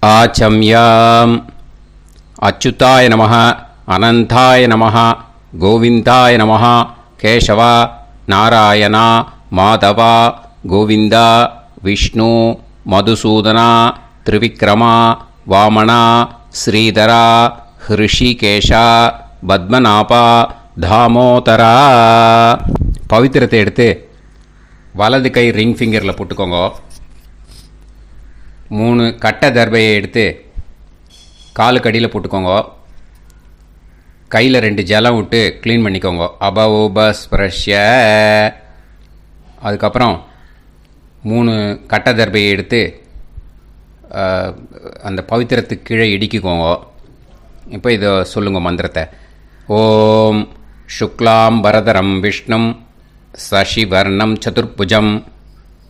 ஆச்சம்யாம். அச்சுதாய நமः, அனந்தாய நமः, கோவிந்தாய நமः, கேசவா, நாராயணா, மாதவா, கோவிந்தா, விஷ்ணு, மதுசூதனா, திரிவிக்ரமா, வாமனா, ஸ்ரீதரா, ஹிருஷிகேஷா, பத்மநாபா, தாமோதரா. பவித்திரத்தை எடுத்து வலது கை ரிங் ஃபிங்கரில் போட்டுக்கோங்க. 3 கட்டை தர்பையை எடுத்து காலுக்கடியில் போட்டுக்கோங்க. கையில் 2 ஜலம் விட்டு க்ளீன் பண்ணிக்கோங்க. அபௌபஸ்பிரஷ்ய. அதுக்கப்புறம் 3 கட்டை தர்பையை எடுத்து அந்த பவித்திரத்துக்கு கீழே இடிக்கிக்கோங்க. இப்போ இதை சொல்லுங்க மந்திரத்தை. ஓம் சுக்லாம் வரதரம் விஷ்ணும் சசிவர்ணம் சதுர்புஜம்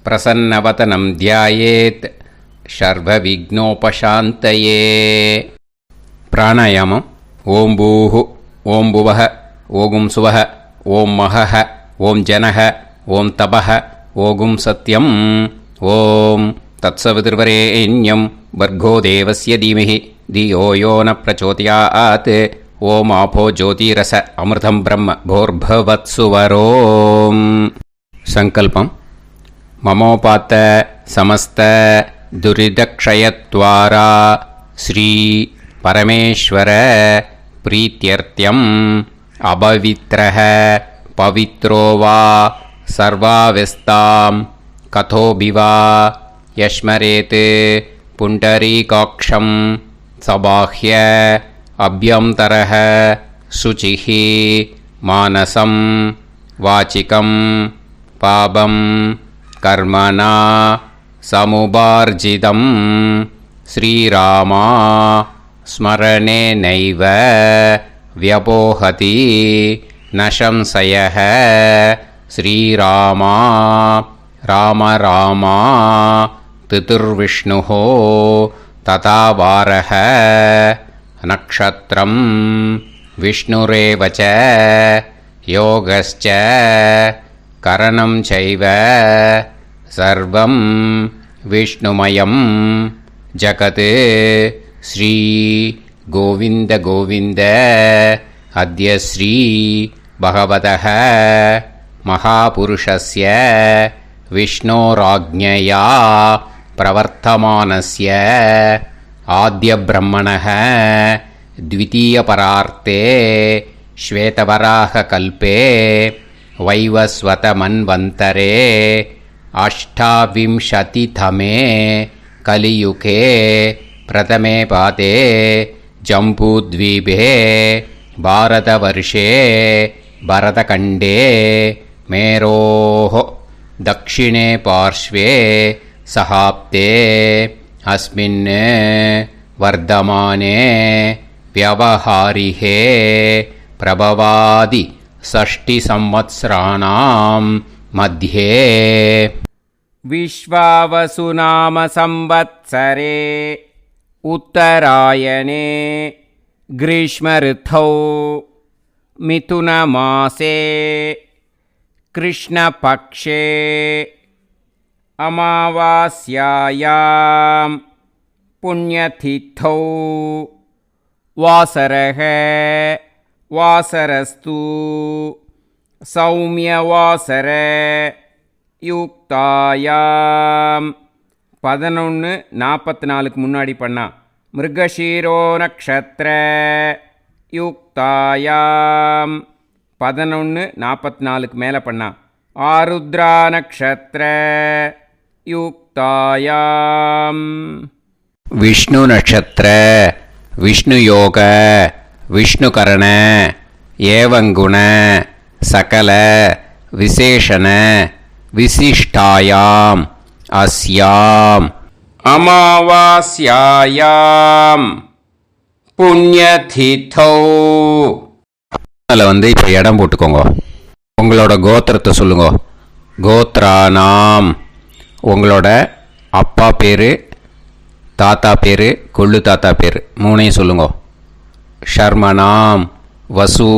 பிரசன்னவதனம் தியாயேத் சர்வ விக்னோபசாந்தயே. பிராணாயாமம். ஓம் பூஹு, ஓம் புவஹ, ஓகும் சுவஹ, ஓம் மஹஹ, ஓம் ஜனஹ, ஓம் தபஹ, ஓகும் சத்யம். ஓம் தத்சவிதுர்வரேண்யம் வர்கோ தேவஸ்ய தீமஹி தியோ யோ ந பிரச்சோதயாத். ஓம் ஆபோ ஜோதிரச அமிர்தம் பிரம்ம போர்பவத்சுவரோம். சங்கல்பம். மமோபாத்த சமஸ்த துரிதக்ஷயத்வாரா ஸ்ரீ பரமேஸ்வர பிரீத்யர்த்தியம் அபவித்ரஹ பவித்ரோ வா சர்வாவஸ்தாம் கதோபிவா யஸ்மரேத் புண்டரீகாக்ஷம் சபாஹ்ய அப்யந்தரஹ சுசிஹ மானசம் வாசிகம் பாபம் கர்மணா சமுபார்ஜிதம் ஸ்ரீராமா ஸ்மரணேனைவ வ்யபோஹதி நசம்சயः. ஸ்ரீராமா ராம ராமா திதிர்விஷ்ணுः ததா வாரः. நக்ஷத்ரம் விஷ்ணுரேவ ச யோகஸ்ச கரணம் சைவ சர்வம் விஷ்ணுமயம் ஜகத். ஸ்ரீ கோவிந்த கோவிந்த அத்ய ஸ்ரீ பகவதः மகாபுருஷஸ்ய விஷ்ணோராஜ்ஞயா பிரவர்த்தமானஸ்ய ஆத்ய பிரம்மணः த்விதீயபரார்த்தே ஸ்வேதவராக கல்பே வைவஸ்வத மன்வந்தரே அஷ்டாவிம்சதிதமே கலியுகே பிரதமே பாதே ஜம்பூத்வீபே பாரதவர்ஷே பரதகண்டே மேரோः தக்ஷிணே பார்ஷ்வே சஹாப்தே அஸ்மின் வர்தமானே வியவஹாரிஹே பிரபவாதி ஷஷ்டி சம்வத்சராணாம் மத்யே. விஸ்வாவசு நாம சம்வத்சரே உத்தராயணே கிரீஷ்ம ऋतौ மிதுன மாசே கிருஷ்ணபக்ஷே அமாவாஸ்யாயாம் புண்ணியதிथौ வாசரः வாசரஸ்து சௌமியவாசர யுக்தாயாம். 11:44 முன்னாடி பண்ணா. மிருகஷீரோ நக்ஷத்ர யுக்தாயாம் 11:44 மேலே பண்ணா. ஆருத்ரா நக்ஷத்ர யுக்தாயாம். விஷ்ணு நக்ஷத்ர விஷ்ணு யோக விஷ்ணுகரண ஏவங்குண சகல விசேஷண விசிஷ்டாயாம் அஸ்யாம் அமாவாஸ்யாயாம் புண்ணியதிथौ. அதில் இப்போ இடம் போட்டுக்கோங்க. உங்களோட கோத்திரத்தை சொல்லுங்க. கோத்ரானாம். உங்களோட அப்பா பேர், தாத்தா பேர், கொள்ளு தாத்தா பேர் 3ஐயும் சொல்லுங்க. ஷர்மனாம் வசு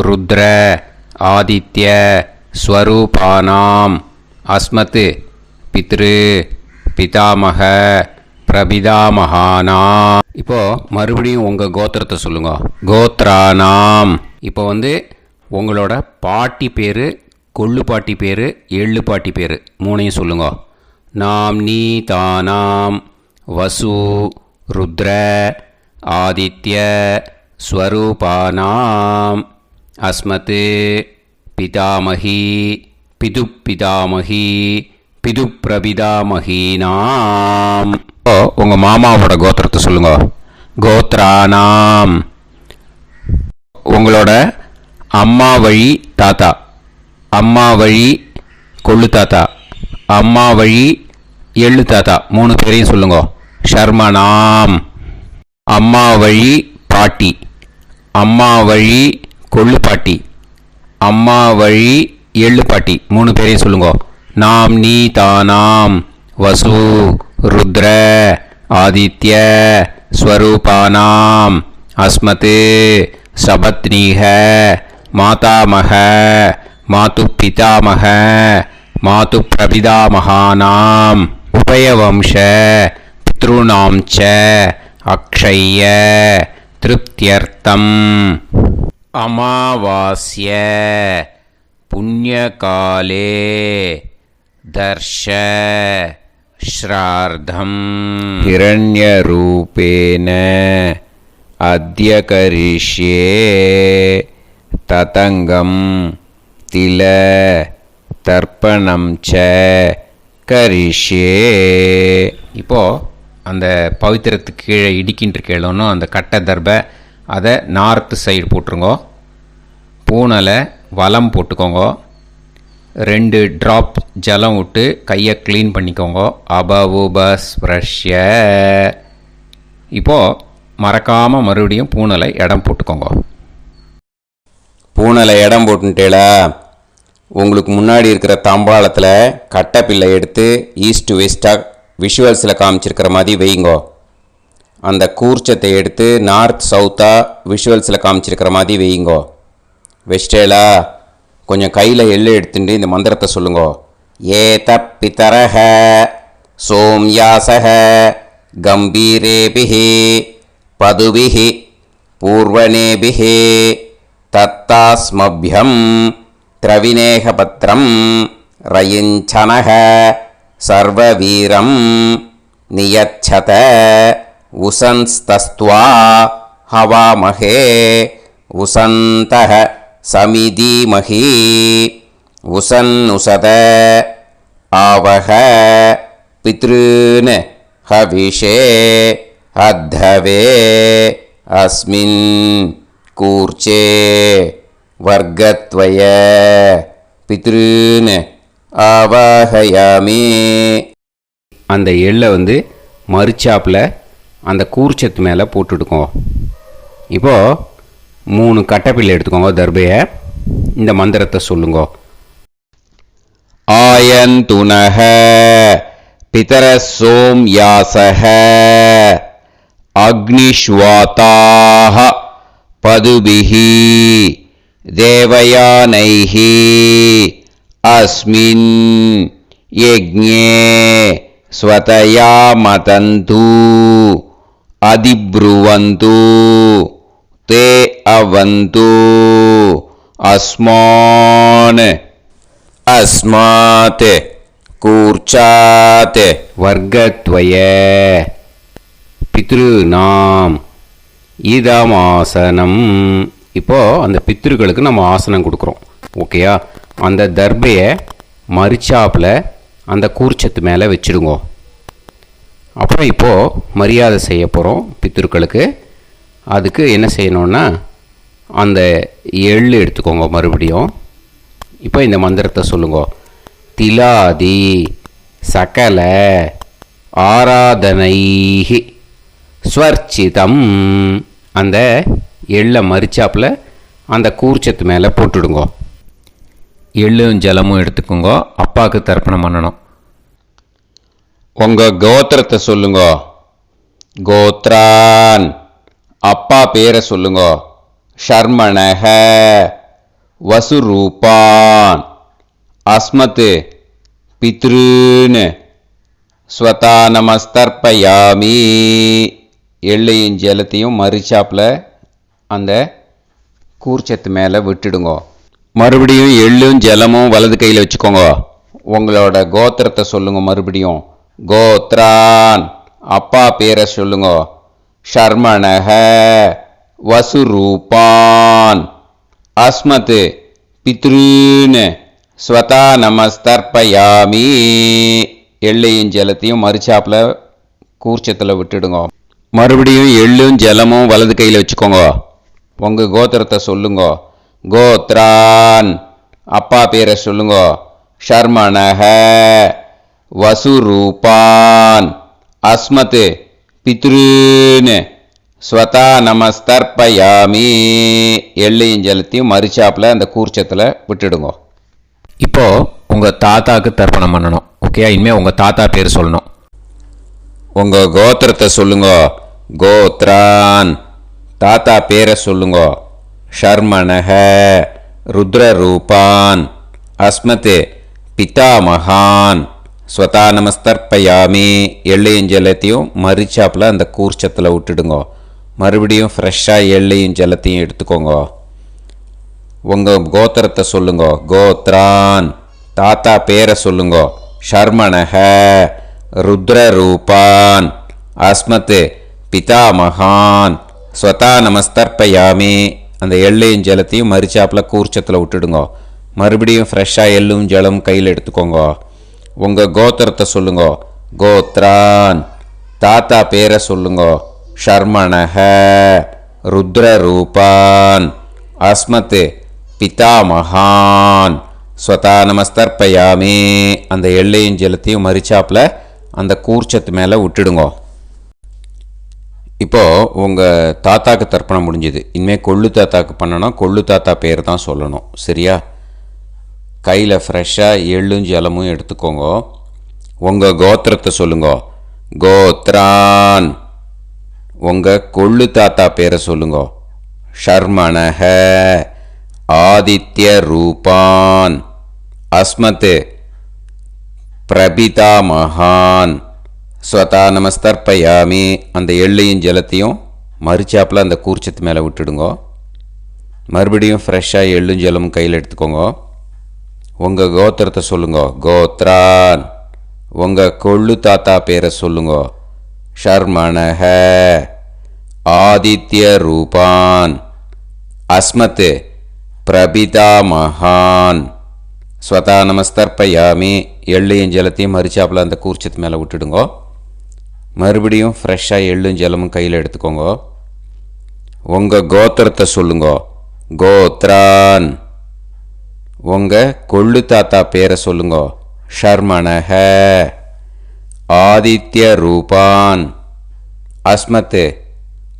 ருத்ர ஆதித்ய ஸ்வரூபானாம் அஸ்மத் பித்ரு பிதாமக பிரபிதாமகானா. இப்போ மறுபடியும் உங்கள் கோத்திரத்தை சொல்லுங்க. கோத்ரானாம். இப்போ உங்களோட பாட்டி பேர், கொள்ளு பாட்டி பேர், எள்ளு பாட்டி பேர் மூணையும் சொல்லுங்க. நாம் நீ தானாம் வசு ருத்ர ஆதித்ய ஸ்வரூபானாம் அஸ்மத் பிதாமகி பிதுப்பிதாமகி பிதுப்பிரபிதாமகீனாம். உங்கள் மாமாவோட கோத்திரத்தை சொல்லுங்க. கோத்ரானாம். உங்களோட அம்மா வழி தாத்தா, அம்மா வழி கொள்ளு தாத்தா, அம்மா வழி எள்ளு தாத்தா மூணு பேரையும் சொல்லுங்க. ஷர்மனாம். அம்மா வழி பாட்டி, அம்மா வழி கொள்ளு பாட்டி, அம்மா வழி எள்ளு பாட்டி மூணு பேரையும் சொல்லுங்க. நாம் நீ தானாம் வசு ருத்ர ஆதித்ய ஸ்வரூபானாம் அஸ்மத் சபத்னீஹ மாதாமக மாது பிதாமக மாது பிரபிதாமகானாம் உபயவம்ச பித்ருணாம் ச அக்ஷய்ய திருப்தியர்த்தம் அமாவாஸ்ய புண்ணியகாலே தர்ஷ ஸ்ரார்த்தம் ஹிரண்யரூபேன அத்ய கரிஷ்யே ததங்கம் தில தர்ப்பணம் ச கரிஷ்யே. இப்போது அந்த பவித்திரத்துக்கு கீழே இடிக்கின்ற கேளோன்னு அந்த கட்டை தர்பை அதை நார்த்து சைடு போட்டுருங்கோ. பூனலை வலம் போட்டுக்கோங்க. 2 ட்ராப் ஜலம் விட்டு கையை க்ளீன் பண்ணிக்கோங்க. அபவுபஸ்ப்ரஷ்ய. இப்போது மறக்காமல் மறுபடியும் பூனலை இடம் போட்டுக்கோங்க. பூனலை இடம் போட்டுட்டேளா, உங்களுக்கு முன்னாடி இருக்கிற தாம்பாளத்தில் கட்டைப்பிள்ளை எடுத்து ஈஸ்ட் வெஸ்டாக விஷுவல்ஸில் காமிச்சிருக்கிற மாதிரி வைங்கோ. அந்த கூர்ச்சத்தை எடுத்து நார்த் சவுத்தாக விஷுவல்ஸில் காமிச்சிருக்கிற மாதிரி வைங்கோ. வெஸ்டேலா கொஞ்சம் கையில் எள்ளு எடுத்துட்டு இந்த மந்திரத்தை சொல்லுங்கோ. ஏத பிதரஹ சோம்யாசஹ கம்பீரேபிஹி பதுபிஹி பூர்வணேபிஹி தத்தாஸ்மப்யம் திரவிநேகபத்ரம் ரயிஞ்சனஹ சர்வவீரம் நியச்சத உசன்ஸ்தஸ்த்வா ஹவாமஹே உசந்தஹ சமிதீமஹி உசன்னுசத ஆவஹ பித்ருன் ஹவிஷே அத்தவே அஸ்மின் கூர்ச்சே வர்க்கத்வய பித்ருன் ஆவாஹயாமி. அந்த எள்ளை மறுச்சாப்பில் அந்த கூர்ச்சத்து மேலே போட்டுடுக்கோங்க. இப்போது 3 கட்டைப்பிள்ளை எடுத்துக்கோங்க. தர்பையை இந்த மந்திரத்தை சொல்லுங்க. ஆயந்துனஹ பிதர சோம்யாசஹ அக்னிஷ்வாதாஹ பதுபிஹி தேவயானைஹி அஸ்மின் யஜ்ஞே ஸ்வதயா மதந்து அதிப்ருவந்து தே அவது அஸ்மான் அஸ்மாத் கூர்ச்சாத் வர்க்கத்வய பித்ருநாம் இதமாசனம். இப்போது அந்த பித்ருக்களுக்கு நம்ம ஆசனம் கொடுக்குறோம். ஓகேயா? அந்த தர்பையை மறுச்சாப்பில் அந்த கூர்ச்சத்து மேலே வச்சுடுங்கோ. அப்புறம் இப்போது மரியாதை செய்ய போகிறோம் பித்ருக்களுக்கு. அதுக்கு என்ன செய்யணுன்னா அந்த எள்ளு எடுத்துக்கோங்க. மறுபடியும் இப்போ இந்த மந்திரத்தை சொல்லுங்க. திலாதி சகல ஆராதனைஹி ஸ்வர்ச்சிதம். அந்த எள்ளை மரிச்சாப்பில் அந்த கூர்ச்சத்து மேலே போட்டுடுங்க. எள்ளும் ஜலமும் எடுத்துக்கோங்க. அப்பாவுக்கு தர்ப்பணம் பண்ணணும். உங்கள் கோத்திரத்தை சொல்லுங்க. கோத்ரான். அப்பா பேரை சொல்லுங்க. ஷர்மணஹ வசுரூபான் அஸ்மத் பித்ருன் ஸ்வதா நமஸ்தர்ப்பயாமி. எள்ளையும் ஜலத்தையும் மறிச்சாப்பில் அந்த கூர்ச்சத்து மேலே விட்டுடுங்க. மறுபடியும் எள்ளும் ஜலமும் வலது கையில் வச்சுக்கோங்க. உங்களோட கோத்திரத்தை சொல்லுங்க. மறுபடியும் கோத்ரான், அப்பா பேரை சொல்லுங்க. ஷர்மணக, வசுரூபான், அஸ்மத், பித்ருன்னு. ஸ்வதா நமஸ்தர்ப்பயாமி. எள்ளையும் ஜலத்தையும் மறிச்சாப்பில் கூர்ச்சத்தில் விட்டுடுங்க. மறுபடியும் எள்ளும் ஜலமும் வலது கையில் வச்சுக்கோங்க. உங்கள் கோத்திரத்தை சொல்லுங்க. கோத்ரான், அப்பா பேரை சொல்லுங்க. ஷர்மணக, வசுரூபான், அஸ்மத், பித்ருன்னு. ஸ்வதா நமஸ்தர்ப்பயாமி. எள்ளையும் ஜலத்தையும் மறிச்சாப்பில் அந்த கூர்ச்சத்தில் விட்டுடுங்க. இப்போது உங்கள் தாத்தாவுக்கு தர்ப்பணம் பண்ணணும். ஓகே, இனிமேல் உங்கள் தாத்தா பேர் சொல்லணும். உங்கள் கோத்திரத்தை சொல்லுங்க. கோத்ரான், தாத்தா பேரை சொல்லுங்க. ஷர்மணக, ருத்ரரூபான், அஸ்மத், பிதாமகான். ஸ்வதா நமஸ்தர்ப்பயாமி. எள்ளையும் ஜலத்தையும் மறிச்சாப்பில் அந்த கூர்ச்சத்தில் விட்டுடுங்க. மறுபடியும் ஃப்ரெஷ்ஷாக எள்ளையும் ஜலத்தையும் எடுத்துக்கோங்க. உங்கள் கோத்திரத்தை சொல்லுங்க. கோத்ரான், தாத்தா பேரை சொல்லுங்க. ஷர்மணக, ருத்ரரூபான், அஸ்மத், பிதாமகான். ஸ்வதா நமஸ்தர்ப்பயாமி. அந்த எள்ளையும் ஜலத்தையும் மறிச்சாப்பில் கூர்ச்சத்தில் விட்டுடுங்க. மறுபடியும் ஃப்ரெஷ்ஷாக எள்ளும் ஜலம் கையில் எடுத்துக்கோங்க. உங்கள் கோத்திரத்தை சொல்லுங்க. கோத்ரான், தாத்தா பேரை சொல்லுங்க. ஷர்மணக, ருத்ரரூபான், அஸ்மத், பிதாமகான். ஸ்வதா நமஸ்தர்ப்பயாமி. அந்த எள்ளையும் ஜலத்தையும் மறிச்சாப்பில் அந்த கூர்ச்சத்து மேலே விட்டுடுங்க. இப்போது உங்கள் தாத்தாக்கு தர்ப்பணம் முடிஞ்சுது. இனிமேல் கொள்ளு தாத்தாக்கு பண்ணணும். கொள்ளு தாத்தா பேர் தான் சொல்லணும். சரியா? கையில் ஃப்ரெஷ்ஷாக எள்ளும் ஜலமும் எடுத்துக்கோங்க. உங்கள் கோத்திரத்தை சொல்லுங்க. கோத்ரான், உங்கள் கொள்ளு தாத்தா பேரை சொல்லுங்க. ஷர்மணக, ஆதித்ய ரூபான், அஸ்மத், பிரபிதாமகான். ஸ்வதா நமஸ்தர்ப்பயாமி. அந்த எள்ளையும் ஜலத்தையும் மறிச்சாப்பில் அந்த கூர்ச்சத்து மேலே விட்டுடுங்க. மறுபடியும் ஃப்ரெஷ்ஷாக எள்ளும் ஜலமும் கையில் எடுத்துக்கோங்க. உங்கள் கோத்திரத்தை சொல்லுங்க. கோத்ரான், உங்கள் கொள்ளு தாத்தா பேரை சொல்லுங்க. ஷர்மணக, ஆதித்ய ரூபான், அஸ்மத், பிரபிதாமகான். ஸ்வதா நமஸ்தர்ப்பயாமி. எள்ளையும் ஜலத்தையும் மறிச்சாப்பில் அந்த கூர்ச்சத்து மேலே விட்டுடுங்க. மறுபடியும் ஃப்ரெஷ்ஷாக எள்ளும் ஜலமும் கையில் எடுத்துக்கோங்க. உங்கள் கோத்திரத்தை சொல்லுங்க. கோத்ரான், உங்கள் கொள்ளு தாத்தா பேரை சொல்லுங்க. ஷர்மணக, ஆதித்ய ரூபான், அஸ்மத்,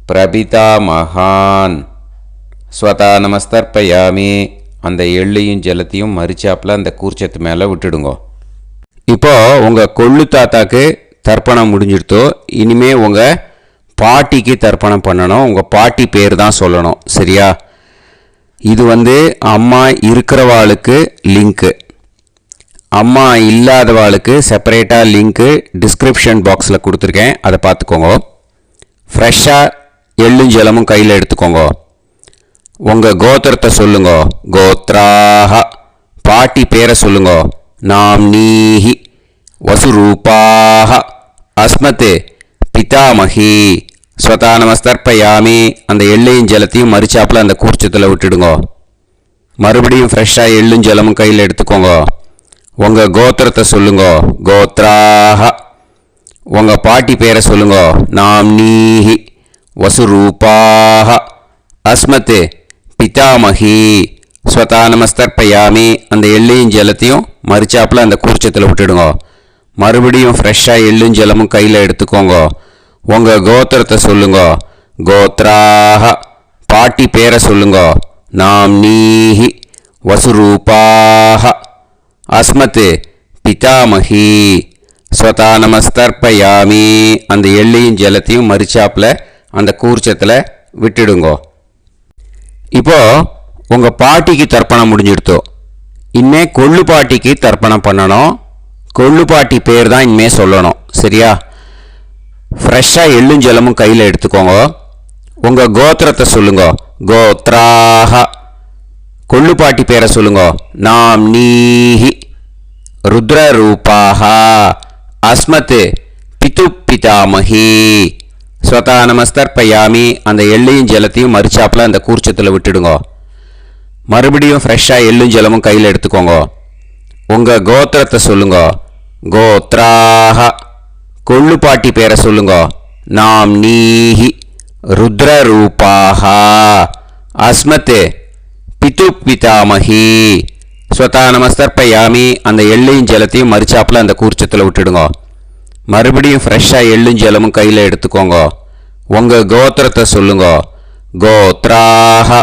பிரபிதாமகான். ஸ்வதா நமஸ்தர்ப்பயாமி. அந்த எள்ளையும் ஜலத்தையும் மறிச்சாப்பில் அந்த கூர்ச்சத்து மேலே விட்டுடுங்க. இப்போது உங்கள் கொள்ளு தாத்தாக்கு தர்ப்பணம் முடிஞ்சிடுத்தோ. இனிமேல் உங்கள் பாட்டிக்கு தர்ப்பணம் பண்ணணும். உங்கள் பாட்டி பேர் தான் சொல்லணும். சரியா? இது அம்மா இருக்கிறவாளுக்கு லிங்க்கு, அம்மா இல்லாதவாளுக்கு செப்பரேட்டாக லிங்க்கு டிஸ்கிரிப்ஷன் பாக்ஸில் கொடுத்துருக்கேன். அதை பார்த்துக்கோங்க. ஃப்ரெஷ்ஷாக எள்ளும் ஜலமும் கையில் எடுத்துக்கோங்க. உங்கள் கோத்திரத்தை சொல்லுங்க. கோத்ராஹ, பாட்டி பேரை சொல்லுங்க. நாம்னீஹி, வசுரூபாஹ, அஸ்மத், பிதாமகி. ஸ்வதா நமஸ்தர்ப்பயாமி. அந்த எள்ளையும் ஜலத்தையும் மறிச்சாப்பில் அந்த கூர்ச்சத்தில் விட்டுடுங்க. மறுபடியும் ஃப்ரெஷ்ஷாக எள்ளும் ஜலமும் கையில் எடுத்துக்கோங்க. உங்கள் கோத்திரத்தை சொல்லுங்க. கோத்ராஹ, உங்கள் பாட்டி பேரை சொல்லுங்க. நாம்னீஹி, வசுரூபாஹ, அஸ்மத், பிதாமகி. ஸ்வதா நமஸ்தர்ப்பயாமி. அந்த எள்ளையும் ஜலத்தையும் மறிச்சாப்பில் அந்த கூர்ச்சத்தில் விட்டுடுங்க. மறுபடியும் ஃப்ரெஷ்ஷாக எள்ளும் ஜலமும் கையில் எடுத்துக்கோங்க. உங்கள் கோத்திரத்தை சொல்லுங்க. கோத்ராஹ, பாட்டி பேரை சொல்லுங்க. நாம்னீஹி, வசுரூபாஹ, அஸ்மத், பிதாமகி. ஸ்வதா நமஸ்தர்ப்பயாமி. அந்த எள்ளையும் ஜலத்தையும் மறிச்சாப்பில் அந்த கூர்ச்சத்தில் விட்டுடுங்க. இப்போது உங்கள் பாட்டிக்கு தர்ப்பணம் முடிஞ்சிடுத்தோ. இனிமேல் கொள்ளு பாட்டிக்கு தர்ப்பணம் பண்ணணும். கொள்ளு பாட்டி பேர் தான் இனிமேல் சொல்லணும். சரியா? ஃப்ரெஷ்ஷாக எள்ளும் ஜலமும் கையில் எடுத்துக்கோங்க. உங்கள் கோத்திரத்தை சொல்லுங்க. கோத்ராஹ. கொள்ளுப்பாட்டி பேரை சொல்லுங்க. நாம் நீஹி. ருத்ரரூபாஹ. அஸ்மத் பிது பிதாமஹி. ஸ்வதா நமஸ்தர்ப்பயாமி. அந்த எள்ளையும் ஜலத்தையும் மறிச்சாப்பில் அந்த கூர்ச்சத்தில் விட்டுடுங்க. மறுபடியும் ஃப்ரெஷ்ஷாக எள்ளும் ஜலமும் கையில் எடுத்துக்கோங்க. உங்கள் கோத்திரத்தை சொல்லுங்க. கோத்ராஹ. கொள்ளுப்பாட்டி பேரை சொல்லுங்க. நாம் நீஹி. ருத்ரரூபாஹ. அஸ்மத் பிது பிதாமஹி. ஸ்வதா நமஸ்தர்ப்பயாமி. அந்த எள்ளையும் ஜலத்தையும் மறிச்சாப்பில் அந்த கூர்ச்சத்தில் விட்டுடுங்க. மறுபடியும் ஃப்ரெஷ்ஷாக எள்ளும் ஜலமும் கையில் எடுத்துக்கோங்க. உங்கள் கோத்திரத்தை சொல்லுங்க. கோத்ராஹ.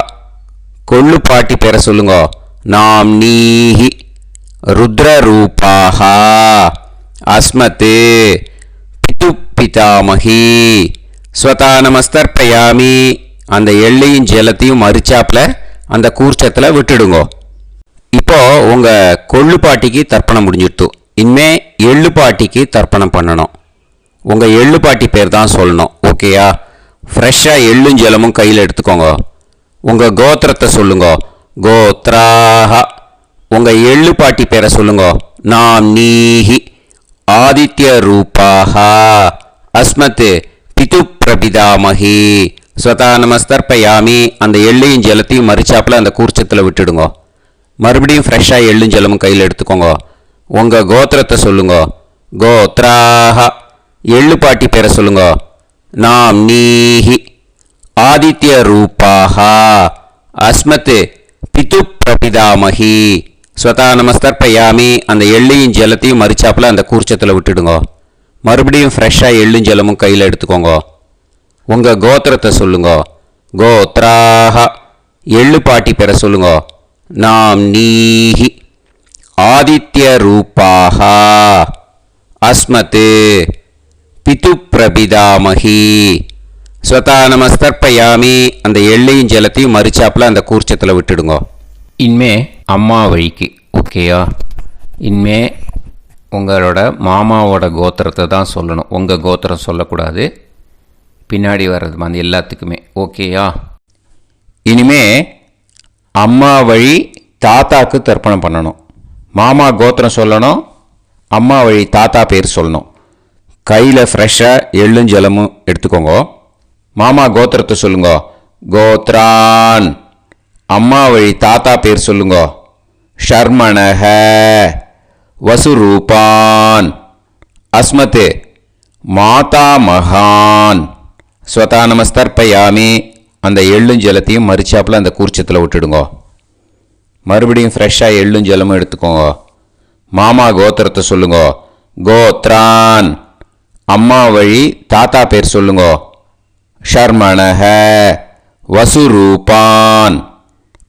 கொள்ளுப்பாட்டி பேரை சொல்லுங்க. நாம் நீஹி. ருத்ரரூபாஹ. அஸ்மத் பிது பிதாமஹி. ஸ்வதா நமஸ்தர்ப்பயாமி. அந்த எள்ளையும் ஜலத்தையும் மறிச்சாப்பில் அந்த கூர்ச்சத்தில் விட்டுடுங்க. இப்போ உங்கள் கொள்ளுப்பாட்டிக்கு தர்ப்பணம் முடிஞ்சிடுத்து. இனிமே எள்ளுப்பாட்டிக்கு தர்ப்பணம் பண்ணணும். உங்கள் எள்ளுப்பாட்டி பேர் தான் சொல்லணும். ஓகேயா? ஃப்ரெஷ்ஷாக எள்ளும் ஜலமும் கையில் எடுத்துக்கோங்க. உங்கள் கோத்திரத்தை சொல்லுங்க. கோத்ராஹ. உங்கள் எள்ளுப்பாட்டி பேரை சொல்லுங்க. நாம் நீஹி. ஆதித்ய ரூபாஹ. அஸ்மத் பிது பிரபிதாமஹி. ஸ்வதா நமஸ்தர்ப்பயாமி. அந்த எள்ளையும் ஜலத்தையும் மறிச்சாப்பில் அந்த கூர்ச்சத்தில் விட்டுடுங்க. மறுபடியும் ஃப்ரெஷ்ஷாக எள்ளும் ஜலமும் கையில் எடுத்துக்கோங்க. உங்கள் கோத்திரத்தை சொல்லுங்க. கோத்ராஹ. எள்ளுப்பாட்டி பேரை சொல்லுங்க. நாம் நீஹி. ஆதித்ய ரூபாஹ. அஸ்மத் பிது பிரபிதாமஹி. ஸ்வதா நமஸ்தர்ப்பயாமி. அந்த எள்ளையும் ஜலத்தையும் மறிச்சாப்பில் அந்த கூர்ச்சத்தில் விட்டுடுங்க. மறுபடியும் ஃப்ரெஷ்ஷாக எள்ளும் ஜலமும் கையில் எடுத்துக்கோங்க. உங்கள் கோத்திரத்தை சொல்லுங்க. கோத்ராஹ. எள்ளுப்பாட்டி பேரை சொல்லுங்க. நாம் நீஹி. ஆதித்ய ரூபாஹ. அஸ்மத் பிது பிரபிதாமஹி. ஸ்வதா நமஸ்தர்ப்பயாமி. அந்த எள்ளையும் ஜலத்தையும் மறிச்சாப்பில் அந்த கூர்ச்சத்தில் விட்டுடுங்க. இனிமே அம்மா வழிக்கு. ஓகேயா? இனிமே உங்களோட மாமாவோட கோத்திரத்தை தான் சொல்லணும். உங்கள் கோத்திரம் சொல்லக்கூடாது. பின்னாடி வர்றது வந்து எல்லாத்துக்குமே. ஓகேயா? இனிமே அம்மா வழி தாத்தாக்கு தர்ப்பணம் பண்ணணும். மாமா கோத்திரம் சொல்லணும். அம்மா வழி தாத்தா பேர் சொல்லணும். கையில் ஃப்ரெஷ்ஷாக எள்ளும் ஜலமும் எடுத்துக்கோங்க. மாமா கோத்திரத்தை சொல்லுங்க. கோத்ரான். அம்மா வழி தாத்தா பேர் சொல்லுங்க. ஷர்மணஹ. வசுரூபான். அஸ்மத் மாதா மகான். ஸ்வதா நமஸ்தர்ப்பயாமி. அந்த எள்ளும் ஜலத்தையும் மறிச்சாப்பில் அந்த கூர்ச்சத்தில் விட்டுடுங்க. மறுபடியும் ஃப்ரெஷ்ஷாக எள்ளும் ஜலமும் எடுத்துக்கோங்க. மாமா கோத்திரத்தை சொல்லுங்க. கோத்ரான். அம்மா வழி தாத்தா பேர் சொல்லுங்க. ஷர்மணஹ. வசுரூபான்.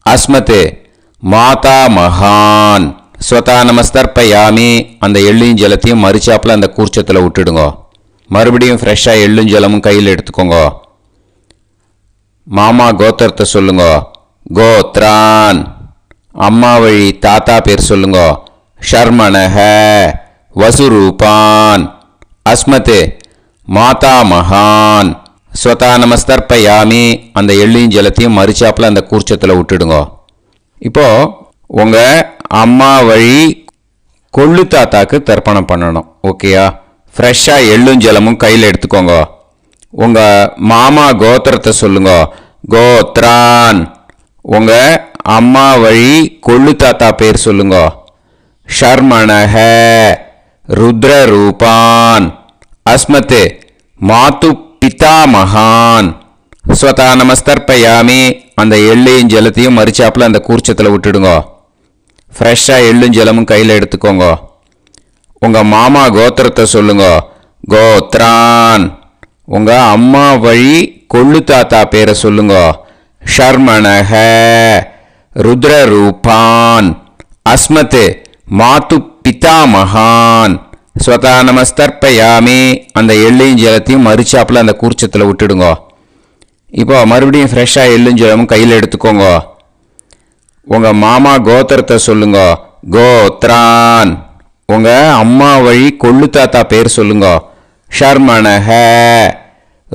அஸ்மத் மாதா மகான். ஸ்வதா நமஸ்தர்ப்பயாமி. அந்த எள்ளையும் ஜலத்தையும் மறிச்சாப்பில் அந்த கூர்ச்சத்தில் விட்டுடுங்க. மறுபடியும் ஃப்ரெஷ்ஷாக எள்ளும் ஜலமும் கையில் எடுத்துக்கோங்க. மாமா கோத்திரத்தை சொல்லுங்க. கோத்ரான். அம்மா வழி தாத்தா பேர் சொல்லுங்க. ஷர்மணஹ. வசுரூபான். அஸ்மத் மாதா மகான். ஸ்வதா நமஸ்தர்ப்பயாமி. அந்த எள்ளையும் ஜலத்தையும் மறிச்சாப்பில் அந்த கூர்ச்சத்தில் விட்டுடுங்க. இப்போது உங்கள் அம்மா வழி கொள்ளு தாத்தாக்கு தர்ப்பணம் பண்ணணும். ஓகேயா? ஃப்ரெஷ்ஷாக எள்ளும் ஜலமும் கையில் எடுத்துக்கோங்க. உங்கள் மாமா கோத்திரத்தை சொல்லுங்க. கோத்ரான். உங்கள் அம்மா வழி கொள்ளு தாத்தா பேர் சொல்லுங்க. ஷர்மணஹ. ருத்ரரூபான். அஸ்மத் மாது பிதாமகான். ஸ்வதா நமஸ்தர்ப்பயாமி. அந்த எள்ளையும் ஜலத்தையும் மறிச்சாப்பில் அந்த கூர்ச்சத்தில் விட்டுடுங்க. ஃப்ரெஷ்ஷாக எள்ளும் ஜலமும் கையில் எடுத்துக்கோங்க. உங்கள் மாமா கோத்திரத்தை சொல்லுங்க. கோத்ரான். உங்கள் அம்மா வழி கொள்ளு தாத்தா பேரை சொல்லுங்க. ஷர்மணஹ. ருத்ரரூபான். அஸ்மத் மாது பிதாமகான். ஸ்வதா நமஸ்தர்ப்பயாமி. அந்த எள்ளையும் ஜலத்தையும் மறிச்சாப்பில் அந்த கூர்ச்சத்தில் விட்டுடுங்க. இப்போ மறுபடியும் ஃப்ரெஷ்ஷாக எள்ளும் ஜலமும் கையில் எடுத்துக்கோங்க. உங்கள் மாமா கோத்திரத்தை சொல்லுங்க. கோத்ரான். உங்கள் அம்மா வழி கொள்ளு தாத்தா பேர் சொல்லுங்க. ஷர்மணஹ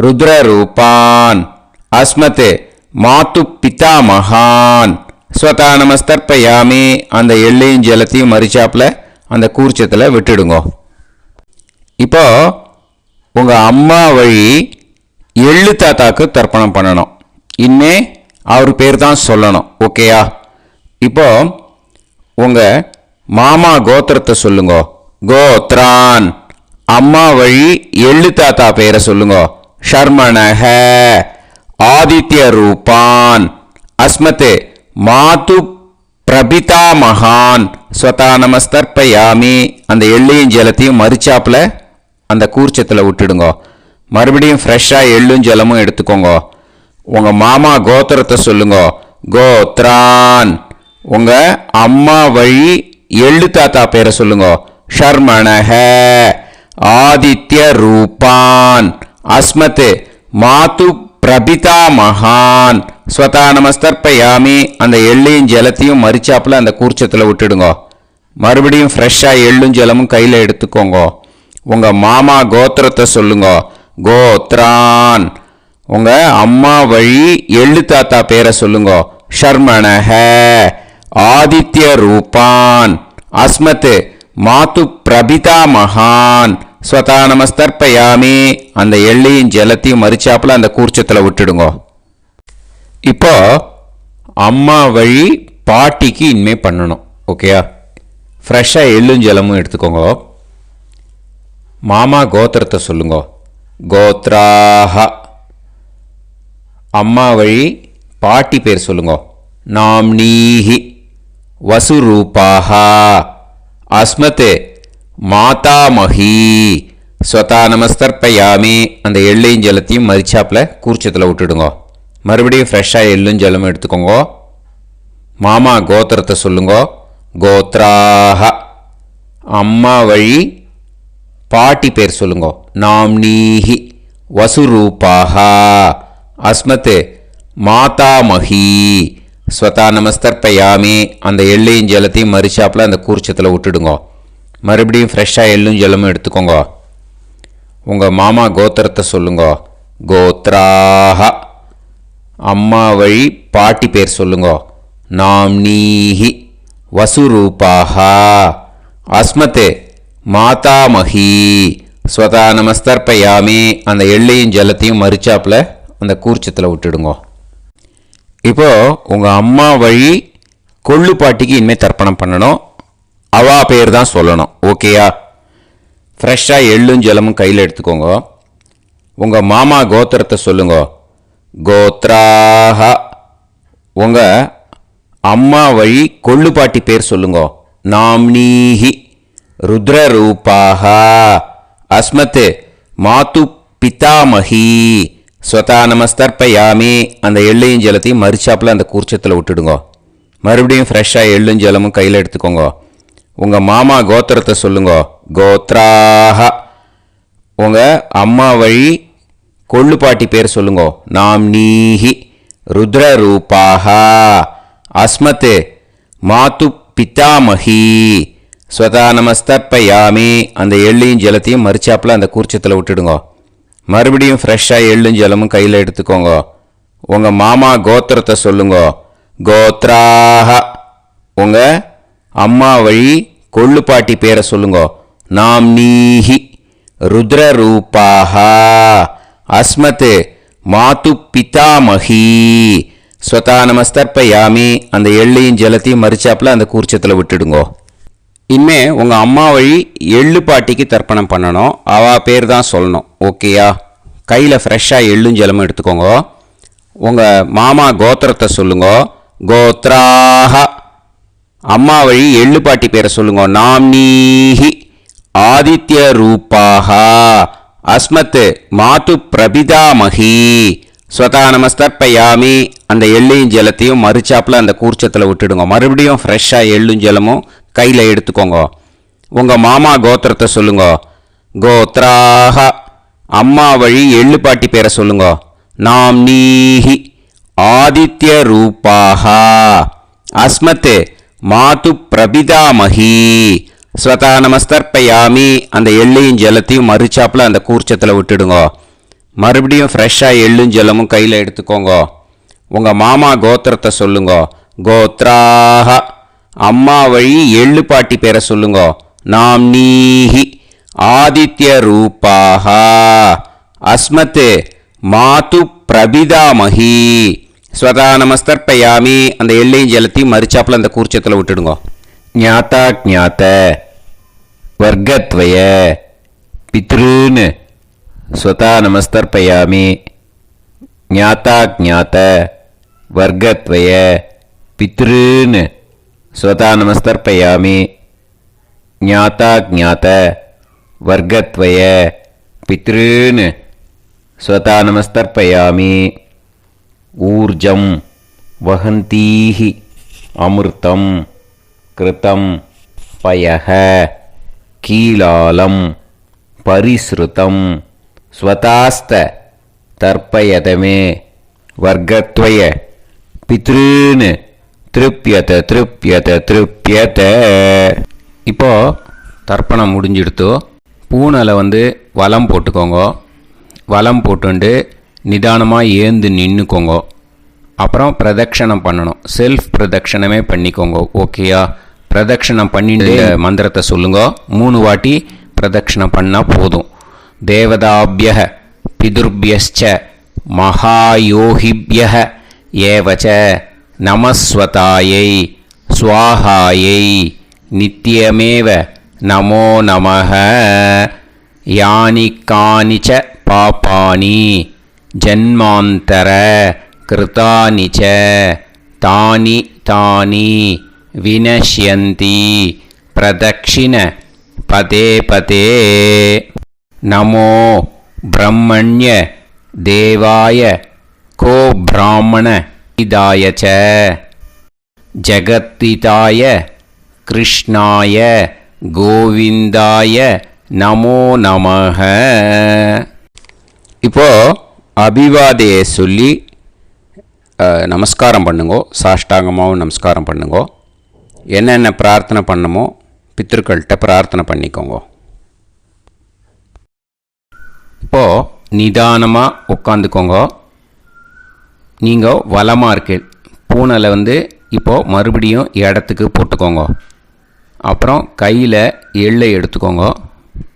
ருத்ரரூபான் அஸ்மத் மாத்து பிதாமகான் ஸ்வதா நமஸ்தர்ப்பயாமி. அந்த எள்ளையும் ஜலத்தையும் மரிச்சாப்பில் அந்த கூர்ச்சத்தில் விட்டுடுங்க. இப்போ உங்கள் அம்மா வழி எள்ளு தாத்தாக்கு தர்ப்பணம் பண்ணணும். இனிமே அவர் பேர் தான் சொல்லணும். ஓகேயா? இப்போ உங்கள் மாமா கோத்திரத்தை சொல்லுங்க. கோத்ரான். அம்மா வழி எள்ளு தாத்தா பேரை சொல்லுங்க. ஷர்மணஹ ஆதித்ய ரூபான் அஸ்மத் மாது பிரபிதா மகான் ஸ்வதா நமஸ்தர்ப்பயாமி. அந்த எள்ளையும் ஜலத்தையும் மரிச்சாப்பில் அந்த கூர்ச்சத்தில் விட்டுடுங்க. மறுபடியும் ஃப்ரெஷ்ஷாக எள்ளும் ஜலமும் எடுத்துக்கோங்க. உங்கள் மாமா கோத்திரத்தை சொல்லுங்க. கோத்ரான். உங்கள் அம்மா வழி எள்ளு தாத்தா பேரை சொல்லுங்க. ஷர்மணஹ ஆதித்ய ரூபான் அஸ்மத் மாது பிரபிதா மகான் ஸ்வதா நமஸ்தர்ப்பயாமி. அந்த எள்ளையும் ஜலத்தையும் மரிச்சாப்பில் அந்த கூர்ச்சத்தில் விட்டுடுங்க. மறுபடியும் ஃப்ரெஷ்ஷாக எள்ளும் ஜலமும் கையில் எடுத்துக்கோங்க. உங்கள் மாமா கோத்திரத்தை சொல்லுங்க. கோத்ரான். உங்கள் அம்மா வழி எள்ளு தாத்தா பேரை சொல்லுங்க. ஷர்மணஹ ஆதித்ய ரூபான் அஸ்மத் மாது பிரபிதா மகான் ஸ்வதா நமஸ்தர்ப்பயாமி. அந்த எள்ளையும் ஜலத்தையும் மரிச்சாப்பில் அந்த கூர்ச்சத்தில் விட்டுடுங்க. இப்போ அம்மா வழி பாட்டிக்கு இனிமே பண்ணணும். ஓகேயா? ஃப்ரெஷ்ஷாக எள்ளும் ஜலமும் எடுத்துக்கோங்க. மாமா கோத்திரத்தை சொல்லுங்க. கோத்ராஹ. அம்மா வழி பாட்டி பேர் சொல்லுங்க. நாம்னீஹி வசுரூபாஹ அஸ்மத் மாதாமஹி ஸ்வதா நமஸ்தர்ப்பயாமி. அந்த எள்ளையும் ஜலத்தையும் மரிச்சாப்பில் கூர்ச்சத்தில் விட்டுடுங்க. மறுபடியும் ஃப்ரெஷ்ஷாக எள்ளும் ஜலமும் எடுத்துக்கோங்க. மாமா கோத்திரத்தை சொல்லுங்க. கோத்ராஹ. அம்மா வழி பாட்டி பேர் சொல்லுங்க. நாம்னீஹி வசுரூபாஹ அஸ்மத் மாதாமஹி ஸ்வதா நமஸ்தர்ப்பயாமி. அந்த எள்ளையும் ஜலத்தையும் மரிச்சாப்பில் அந்த கூர்ச்சத்தில் விட்டுடுங்க. மறுபடியும் ஃப்ரெஷ்ஷாக எள்ளும் ஜலமும் எடுத்துக்கோங்க. உங்கள் மாமா கோத்திரத்தை சொல்லுங்க. கோத்ராஹ. அம்மா வழி பாட்டி பேர் சொல்லுங்க. நாம்னீஹி வசுரூபாஹ அஸ்மத் மாதாமஹி ஸ்வதா நமஸ்தர்ப்பயாமி. அந்த எள்ளையும் ஜலத்தையும் மரிச்சாப்பில் அந்த கூர்ச்சத்தில் விட்டுடுங்க. இப்போ உங்கள் அம்மா வழி கொள்ளு பாட்டிக்கு இனிமேல் தர்ப்பணம் பண்ணணும். அவா பேர் தான் சொல்லணும். ஓகேயா? ஃப்ரெஷ்ஷாக எள்ளும் ஜலமும் கையில் எடுத்துக்கோங்க. உங்கள் மாமா கோத்திரத்தை சொல்லுங்க. கோத்ராஹ. உங்கள் அம்மா வழி கொள்ளு பாட்டி பேர் சொல்லுங்க. நாம்னீஹி ருத்ரரூபாஹ அஸ்மத் மாது பிதாமஹி ஸ்வதா நமஸ்தர்ப்பயாமி. அந்த எள்ளையும் ஜலத்தையும் மரிச்சாப்பில் அந்த கூர்ச்சத்தில் விட்டுடுங்க. மறுபடியும் ஃப்ரெஷ்ஷாக எள்ளும் ஜலமும் கையில் எடுத்துக்கோங்க. உங்கள் மாமா கோத்திரத்தை சொல்லுங்க. கோத்ராஹ. உங்கள் அம்மா வழி கொள்ளு பாட்டி பேர் சொல்லுங்க. நாம்னீஹி ருத்ரரூபாஹ அஸ்மத் மாது பிதாமஹி ஸ்வதா நமஸ்தர்ப்பயாமி. அந்த எள்ளையும் ஜலத்தையும் மரிச்சாப்பில் அந்த கூர்ச்சத்தில் விட்டுடுங்க. மறுபடியும் ஃப்ரெஷ்ஷாக எள்ளும் ஜலமும் கையில் எடுத்துக்கோங்க. உங்கள் மாமா கோத்திரத்தை சொல்லுங்க. கோத்ராஹ. உங்கள் அம்மா வழி கொள்ளு பாட்டி பேரை சொல்லுங்க. நாம்னீஹி ருத்ரரூபாஹ அஸ்மத் மாது பிதாமஹி ஸ்வதா நமஸ்தர்ப்பயாமி. அந்த எள்ளையும் ஜலத்தையும் மரிச்சாப்பில் அந்த கூர்ச்சத்தில் விட்டுடுங்க. இனிமே உங்கள் அம்மா வழி எள்ளு பாட்டிக்கு தர்ப்பணம் பண்ணணும். அவா பேர் தான் சொல்லணும். ஓகேயா? கையில் ஃப்ரெஷ்ஷாக எள்ளும் ஜலமும் எடுத்துக்கோங்க. உங்கள் மாமா கோத்திரத்தை சொல்லுங்க. கோத்ராஹ. அம்மா வழி எள்ளு பாட்டி பேரை சொல்லுங்க. நாம்னீஹி ஆதித்ய ரூபாஹ அஸ்மத் மாது பிரபிதாமஹி ஸ்வதா நமஸ்தர்ப்பயாமி. அந்த எள்ளையும் ஜலத்தையும் மரிச்சாப்பில் அந்த கூர்ச்சத்தில் விட்டுடுங்க. மறுபடியும் ஃப்ரெஷ்ஷாக எள்ளும் ஜலமும் கையில் எடுத்துக்கோங்க. உங்கள் மாமா கோத்திரத்தை சொல்லுங்க. கோத்ராஹ. அம்மா வழி எள்ளு பாட்டி பேரை சொல்லுங்க. நாம்னீஹி ஆதித்ய ரூபாஹ அஸ்மத் மாது பிரபிதாமஹி ஸ்வதா நமஸ்தர்ப்பயாமி. அந்த எள்ளையும் ஜலத்தையும் மறுச்சாப்பில் அந்த கூர்ச்சத்தில் விட்டுடுங்க. மறுபடியும் ஃப்ரெஷ்ஷாக எள்ளும் ஜலமும் கையில் எடுத்துக்கோங்க. உங்கள் மாமா கோத்திரத்தை சொல்லுங்க. கோத்ராக. அம்மா வழி எள்ளு பாட்டி பேரை சொல்லுங்க. நாம் நீஹி ஆதித்ய ரூபாக. அஸ்மத் மாது பிரபிதாமஹி. ஸ்வதா நமஸ்தர்ப்பயாமி. அந்த எள்ளையும் ஜலத்தையும் மறுச்சாப்பில் அந்த கூர்ச்சத்தில் விட்டுடுங்க. ஞாத்தா ஜாத்த வர்க்கத்வய பித்ருன். ஸ்வதா நமஸ்தர்ப்பயாமி. ஞாத்தா ஜாத்த வர்க்கத்வய பித்ருன். ஸ்வதா நமஸ்தர்ப்பயாமி. ஞாத்தா ஜாத்த வர்க்கத்வய பித்ருன். ஸ்வதா நமஸ்தர்ப்பயாமி. ஊர்ஜம் வஹந்தீஹி அமிர்தம் கிருதம் பயஹ கீலாலம் பரிஸ்ருதம் ஸ்வதாஸ்த தர்ப்பயதமே வர்க்கத்வய பித்ருன். திருப்யத திருப்யத திருப்யத. இப்போ தர்ப்பணம் முடிஞ்சிடுத்தோ. பூனலை வலம் போட்டுக்கோங்க. வலம் போட்டுண்டு நிதானமாக ஏந்து நின்றுக்கோங்க. அப்புறம் பிரதட்சணம் பண்ணணும். செல்ஃப் பிரதட்சணமே பண்ணிக்கோங்க. ஓகேயா? பிரதட்சணம் பண்ணிட்டு மந்திரத்தை சொல்லுங்க. 3 வாட்டி பிரதட்சணம் பண்ணால் போதும். தேவதாபிய பிதுர்பியச்ச மகாயோகிபிய ஏவச்ச நமஸ்வதாயை ஸ்வாஹாயை நித்யமேவ நமோ நமஹ. யானி கானிச்ச பாபானி ஜன்மாந்தர கிருதானி ச தானி தானி வினஷ்யந்தி பிரதக்ஷிண பதே பதே. நமோ பிரம்மண்ய தேவாய கோ பிராமண இதாய ச ஜகத்திதாய கிருஷ்ணாய கோவிந்தாய நமோ நமஹ. இப்போ அபிவாதையை சொல்லி நமஸ்காரம் பண்ணுங்கோ. சாஷ்டாங்கமாகவும் நமஸ்காரம் பண்ணுங்கோ. என்னென்ன பிரார்த்தனை பண்ணமோ பித்திருக்கள்கிட்ட பிரார்த்தனை பண்ணிக்கோங்க. இப்போது நிதானமாக உட்காந்துக்கோங்க. நீங்கள் வலமாக இருக்கு. பூனலை இப்போது மறுபடியும் இடத்துக்கு போட்டுக்கோங்க. அப்புறம் கையில் எள்ளை எடுத்துக்கோங்க.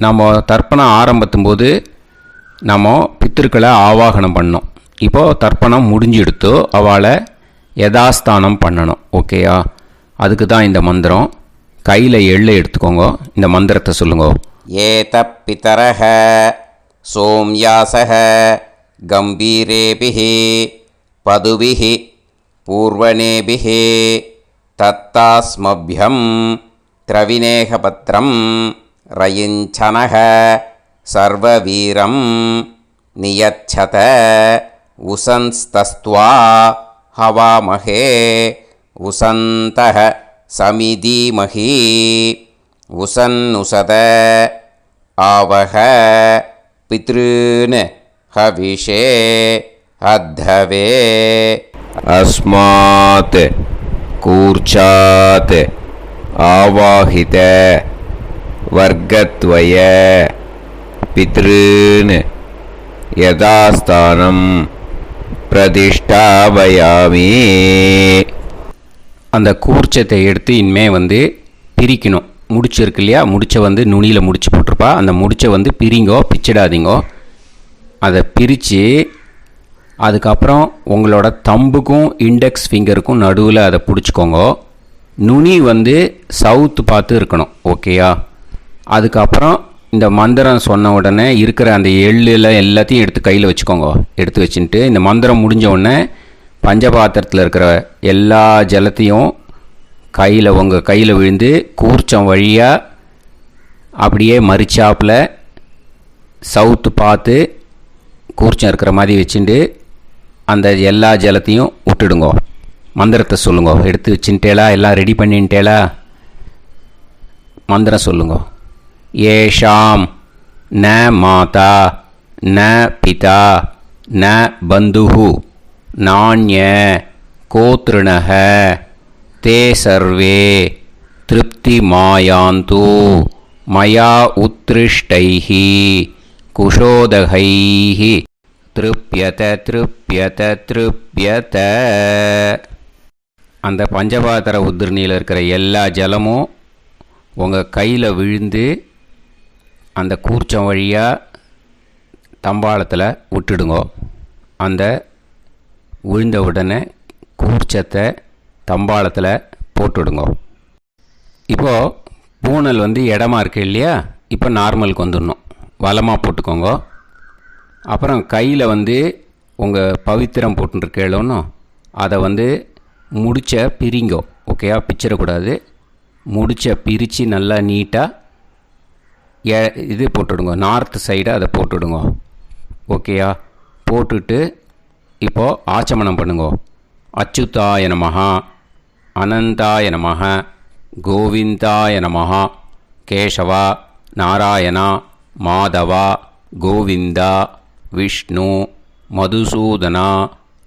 நம்ம தர்ப்பணம் ஆரம்பித்தும் போது நம்ம பித்திருக்களை ஆவாகனம் பண்ணோம். இப்போது தர்ப்பணம் முடிஞ்செடுத்தோ அவளை யதாஸ்தானம் பண்ணணும். ஓகேயா? அதுக்கு தான் இந்த மந்திரம். கையில் எள்ளை எடுத்துக்கோங்க. இந்த மந்திரத்தை சொல்லுங்க. ஏத பிதரஹ சோம்யாசஹ கம்பீரேபிஹி பதுபிஹி பூர்வணேபிஹி தத்தாஸ்மப்யம் திரவிநேகபத்ரம் ரயிஞ்சனஹ சர்வவீரம் நியச்சத உசன்ஸ்தஸ்த்வா ஹவாமஹே உசந்தஹ சமிதீமஹி உசன்னுசத ஆவஹ பித்ருன் ஹவிஷே அத்தவே. அஸ்மாத் கூர்ச்சாத் ஆவாஹித வர்க்கத்வய பித்ருன் யதாஸ்தானம் பிரதிஷ்டாபயாமி. அந்த கூர்ச்சத்தை எடுத்து இனிமே பிரிக்கணும். முடிச்சு இருக்கு இல்லையா? முடிச்சை நுனியில் முடிச்சு போட்டிருப்பா. அந்த முடிச்சை பிரிங்கோ, பிச்சிடாதீங்கோ. அதை பிரித்து அதுக்கப்புறம் உங்களோட தம்புக்கும் இண்டெக்ஸ் ஃபிங்கருக்கும் நடுவில் அதை பிடிச்சிக்கோங்க. நுனி சவுத்து பார்த்து இருக்கணும். ஓகேயா? அதுக்கப்புறம் இந்த மந்திரம் சொன்ன உடனே இருக்கிற அந்த எள்ளில் எல்லாத்தையும் எடுத்து கையில் வச்சுக்கோங்க. எடுத்து வச்சுட்டு இந்த மந்திரம் முடிஞ்ச உடனே பஞ்சபாத்திரத்தில் இருக்கிற எல்லா ஜலத்தையும் உங்கள் கையில் விழுந்து கூர்ச்சம் வழியாக அப்படியே மறிச்சாப்பில் சவுத்து பார்த்து கூர்ச்சம் இருக்கிற மாதிரி வச்சுட்டு அந்த எல்லா ஜலத்தையும் விட்டுடுங்க. மந்திரத்தை சொல்லுங்க. எடுத்து வச்சுட்டேலா? எல்லாம் ரெடி பண்ணிட்டேலா? மந்திரம் சொல்லுங்க. ஏஷாம் ந மாதா ந பிதா ந பந்துஹு நாண்ய கோத்ருணஹ தே சர்வே திருப்திமாயாந்து மயா உத்ருஷ்டைः குஷோதகைः திருப்யத திருப்யத திருப்யத. அந்த பஞ்சபாத்திர உதிரணியில் இருக்கிற எல்லா ஜலமும் உங்கள் கையில் விழுந்து அந்த கூர்ச்சம் வழியாக தம்பாளத்தில் விட்டுடுங்க. அந்த விழுந்த உடனே கூர்ச்சத்தை தம்பாளத்தில் போட்டுவிடுங்க. இப்போது பூனல் இடமா இருக்கு இல்லையா, இப்போ நார்மலுக்கு வந்துடணும். வலமாக போட்டுக்கோங்க. அப்புறம் கையில் உங்கள் பவித்திரம் போட்டுருக்கேளோன்னு அதை முடிச்ச பிரிங்கோ. ஓகேயா, பிச்சிடக்கூடாது. முடிச்ச பிரித்து நல்லா நீட்டாக இது போட்டுடுங்க. நார்த் சைடு அதை போட்டுடுங்க. ஓகேயா, போட்டுட்டு இப்போது ஆச்சமனம் பண்ணுங்க. அச்சுதாய நமஹ, அனந்தாய நமஹ, கோவிந்தாய நமஹ, கேசவா, நாராயணா, மாதவா, கோவிந்தா, விஷ்ணு, மதுசூதனா,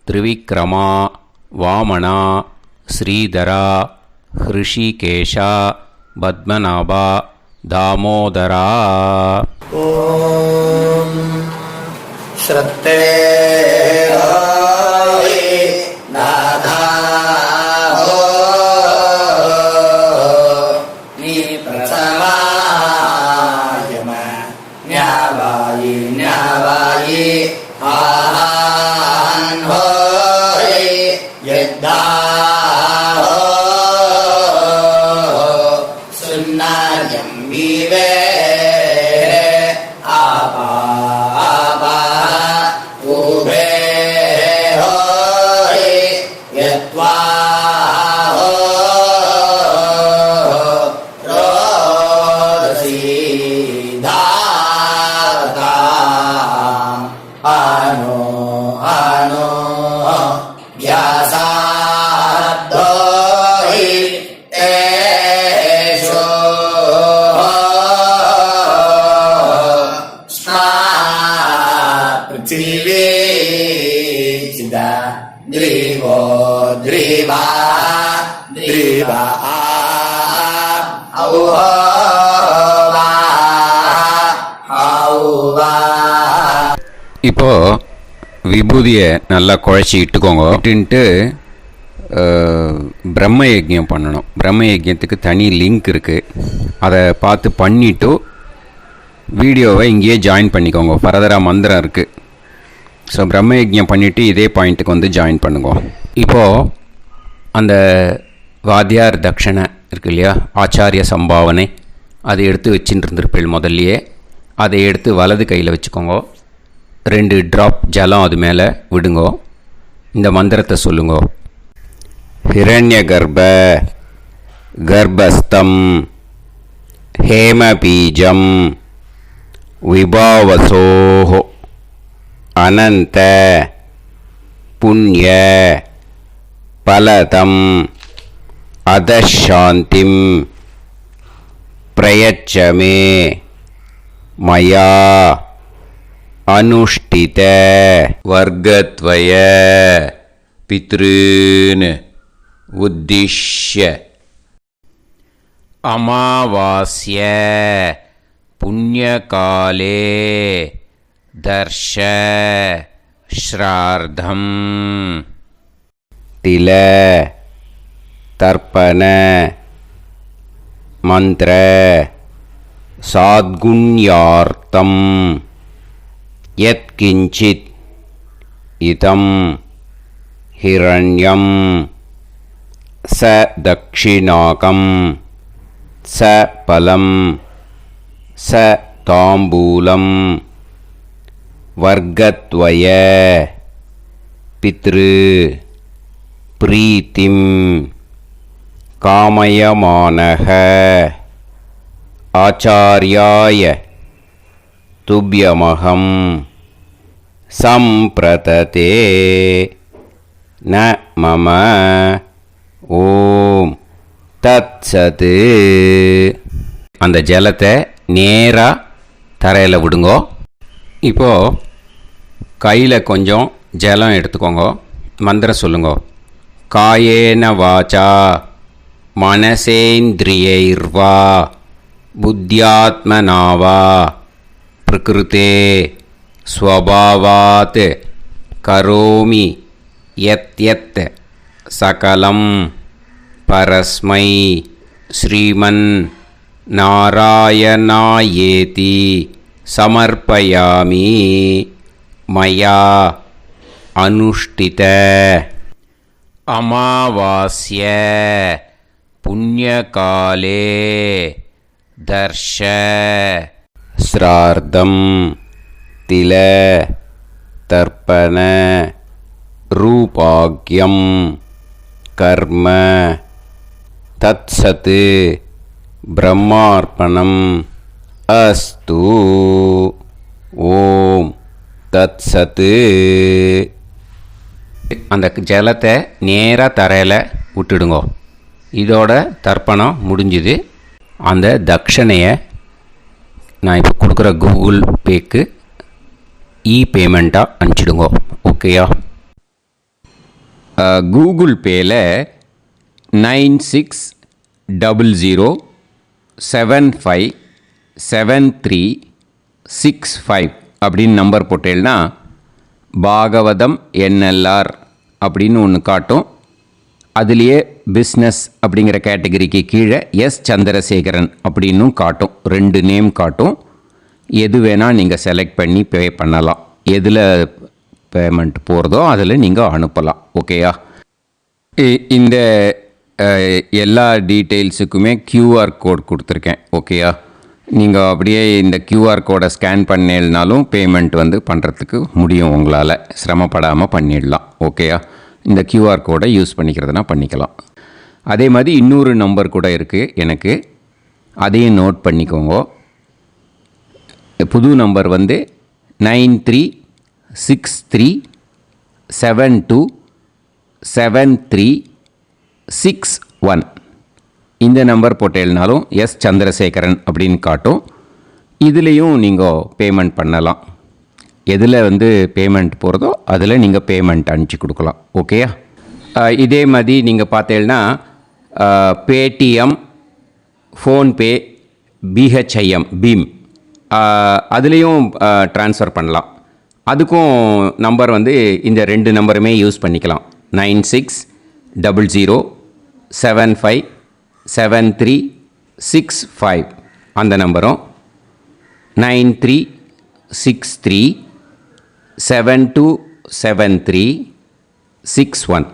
திரிவிக்ரமா, வாமனா, ஸ்ரீதரா, ஹிருஷிகேஷா, பத்மநாபா, தாமோதரா. ஓம் ஸ்ரத்தே நாதா நீ பிரசமாயம ஞாவாயி ஞாவாயி ஆஹான் ஹோய் யத்தா சுன்னாயம் வீவே ஆபா ஆபா உபே ஹோய் யத்வா ரோதசி தாதா ஆனோ ஆனோ வ்யாசாத்தோஹி தேஷோ ஸ்னா பிருத்திவி சிதா த்ரிவோ த்ரிவா த்ரிவா ஔவா ஔவா. இப்போது விபூதியை நல்லா குழச்சி இட்டுக்கோங்க. இட்டுன்ட்டு பிரம்ம யஜ்யம் பண்ணணும். பிரம்ம யஜ்யத்துக்கு தனி லிங்க் இருக்குது. அதை பார்த்து பண்ணிவிட்டு வீடியோவை இங்கேயே ஜாயின் பண்ணிக்கோங்க. ஃபர்தராக மந்திரம் இருக்குது. ஸோ பிரம்ம யஜ்யம் பண்ணிவிட்டு இதே பாயிண்ட்டுக்கு ஜாயின் பண்ணுங்க. இப்போது அந்த வாத்தியார் தட்சணை இருக்கு இல்லையா, ஆச்சாரிய சம்பாவனை, அதை எடுத்து வச்சுட்டு இருந்திருப்பேள் முதல்லையே. அதை எடுத்து வலது கையில் வச்சுக்கோங்க. 2 ட்ராப் ஜலம் அது மேலே விடுங்கோ. இந்த மந்திரத்தை சொல்லுங்கோ. ஹிரண்ய கர்ப்ப கர்ப்பஸ்தம் ஹேமபீஜம் விபாவசோஹோ அனந்த புண்ணிய பலதம் அதசாந்திம் பிரயச்சமே மயா அனுஷ்டித வர்க்கத்வய பித்ருன் உத்திஷ்ய அமாவாஸ்ய புண்ணியகாலே தர்ஷ ஸ்ரார்த்தம் தில தர்ப்பண மந்திர சாத்குண்யார்த்தம் யத்கிஞ்சித் இதம் ஹிரண்யம் ச தக்ஷிணாகம் ச பலம் ச தாம்பூலம் வர்க்கத்வய பித்ரு பிரீத்திம் காமயமானஹ ஆச்சார்யாய துப்யமகம் சம்பிரததே ந மம ஓம் தத்சத். அந்த ஜலத்தை நேராக தரையில் விடுங்கோ. இப்போது கையில் கொஞ்சம் ஜலம் எடுத்துக்கோங்க. மந்திரம் சொல்லுங்க. காயேன வாச்சா मनसेन्द्रियैर्वा बुद्ध्यात्मना वा प्रकृते स्वभावात् करोमि यत् सकलं परस्मै श्रीमन्नारायणायेति समर्पयामि मया अनुष्ठित अमावास्य पुण्यकाले दर्श श्रार्धं तिल तर्पण रूपाग्यं कर्म तत्सत् ब्रह्मार्पणम् अस्तु ஓம் தத்சத்து. அந்த ஜலத்தை நேராக தரையில் விட்டுடுங்க. இதோட தர்ப்பணம் முடிஞ்சுது. அந்த தட்சணையை நான் இப்போ கொடுக்குற கூகுள் பேக்கு பேமெண்ட்டாக அனுப்பிச்சிடுங்க. ஓகேயா? கூகுள் பேயில் 9600757365 அப்படின்னு நம்பர் போட்டேன்னா பாகவதம் NLR அப்படின்னு ஒன்று காட்டும். அதுலேயே பிஸ்னஸ் அப்படிங்கிற கேட்டகரிக்கு கீழே சந்திரசேகரன் அப்படின்னும் காட்டும். 2 நேம் காட்டும். எது வேணால் நீங்கள் செலக்ட் பண்ணி பே பண்ணலாம். எதில் பேமெண்ட் போகிறதோ அதில் நீங்கள் அனுப்பலாம். ஓகேயா? இந்த எல்லா டீட்டெயில்ஸுக்குமே QR கோட் கொடுத்துருக்கேன். ஓகேயா? நீங்கள் அப்படியே இந்த QR கோடை ஸ்கேன் பண்ணேல்னாலும் பேமெண்ட் பண்ணுறதுக்கு முடியும். உங்களால் சிரமப்படாமல் பண்ணிடலாம். ஓகேயா? இந்த QR கோடை யூஸ் பண்ணிக்கிறதுனா பண்ணிக்கலாம். அதே மாதிரி இன்னொரு நம்பர் கூட இருக்குது எனக்கு. அதையும் நோட் பண்ணிக்கோங்க. புது நம்பர் 9363727361. இந்த நம்பர் போட்டேல்னாலும் சந்திரசேகரன் அப்படின்னு காட்டும். இதுலேயும் நீங்கள் பேமெண்ட் பண்ணலாம். எதில் பேமெண்ட் போகிறதோ அதில் நீங்கள் பேமெண்ட் அனுப்பிச்சி கொடுக்கலாம். ஓகேயா? இதே மாதிரி நீங்கள் பார்த்தேன்னா பேடிஎம், ஃபோன்பே, BHIM பீம் அதுலேயும் ட்ரான்ஸ்ஃபர் பண்ணலாம். அதுக்கும் நம்பர் இந்த 2 நம்பருமே யூஸ் பண்ணிக்கலாம். 9600757365 அந்த நம்பரும் 9363727361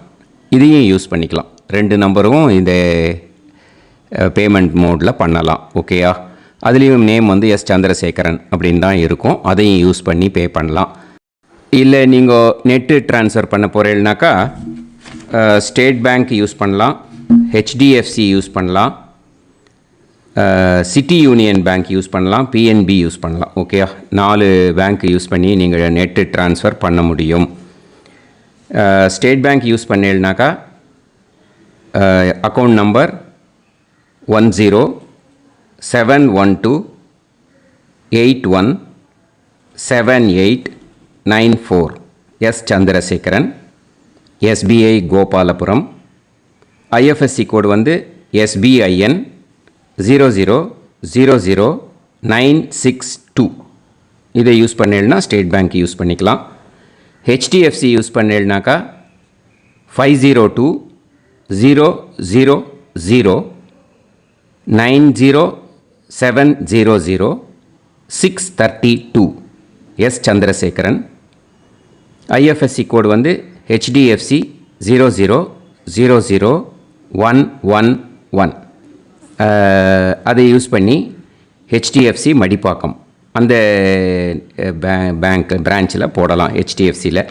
இதையும் யூஸ் பண்ணிக்கலாம். 2 நம்பரும் இந்த பேமெண்ட் மோடில் பண்ணலாம். ஓகேயா? அதுலேயும் நேம் சந்திரசேகரன் அப்படின்னு தான் இருக்கும். அதையும் யூஸ் பண்ணி பே பண்ணலாம். இல்லை நீங்கள் நெட்டு ட்ரான்ஸ்ஃபர் பண்ண போகிறீங்கனாக்கா ஸ்டேட் பேங்க் யூஸ் பண்ணலாம், HDFC யூஸ் பண்ணலாம், சிட்டி யூனியன் பேங்க் யூஸ் பண்ணலாம், PNB யூஸ் பண்ணலாம். ஓகேயா? 4 பேங்க் யூஸ் பண்ணி நீங்கள் நெட்டு ட்ரான்ஸ்ஃபர் பண்ண முடியும். ஸ்டேட் பேங்க் யூஸ் பண்ணீங்கனாக்கா அக்கௌண்ட் நம்பர் 1071281789 சந்திரசேகரன், SBI கோபாலபுரம். IFSC code SBIN 0000962. இதை யூஸ் பண்ணீங்கன்னா ஸ்டேட் பேங்க் யூஸ் பண்ணிக்கலாம். HDFC யூஸ் பண்ணீங்கனாக்கா 50200907000632 சந்திரசேகரன். IFSC code HDFC 0000111. அதை யூஸ் பண்ணி HDFC மடிப்பாக்கம் அந்த பேங்க் பிரான்ச்சில் போடலாம். HDFCயில்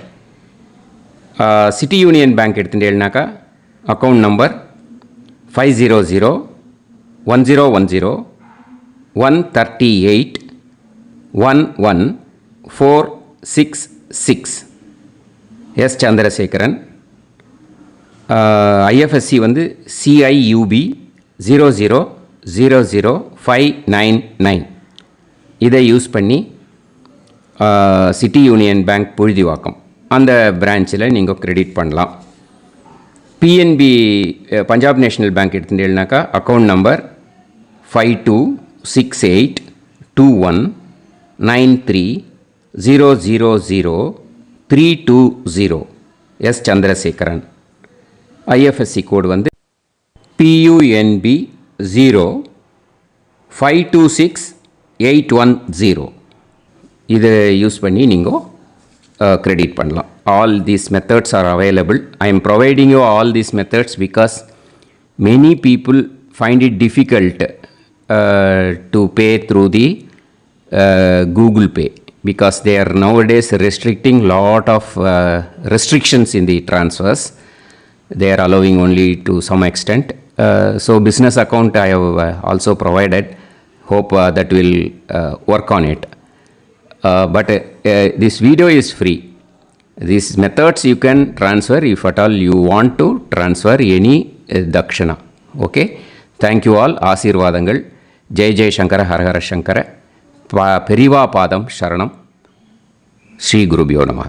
சிட்டி யூனியன் பேங்க் எடுத்துட்டேன்னாக்கா account number 5001011466 Chandrasekaran. IFSC CIUB 0000599. இதை யூஸ் பண்ணி சிட்டி யூனியன் பேங்க் புழுதிவாக்கம் அந்த பிரான்ச்சில் நீங்கள் கிரெடிட் பண்ணலாம். PNB பஞ்சாப் நேஷ்னல் பேங்க் எடுத்துட்டேன்னாக்கா account number 52682193000320 S Chandrasekaran. IFSC code வந்து PUNB 0526810. இதை யூஸ் பண்ணி நீங்கள் credit பண்ணலாம். All these methods are available. I am providing you all these methods because many people find it difficult to pay through the Google Pay because they are nowadays restricting lot of restrictions in the transfers. They are allowing only to some extent. So business account I have also provided. Hope that will work on it. But this video is free. These methods you can transfer if at all you want to transfer any dakshana. Okay. Thank you all. ஆசீர்வாதங்கள். ஜெய் ஜெய் சங்கர ஹரஹர சங்கர. பெரிவா பாதம் சரணம். ஸ்ரீ குருபியோ நமஹ.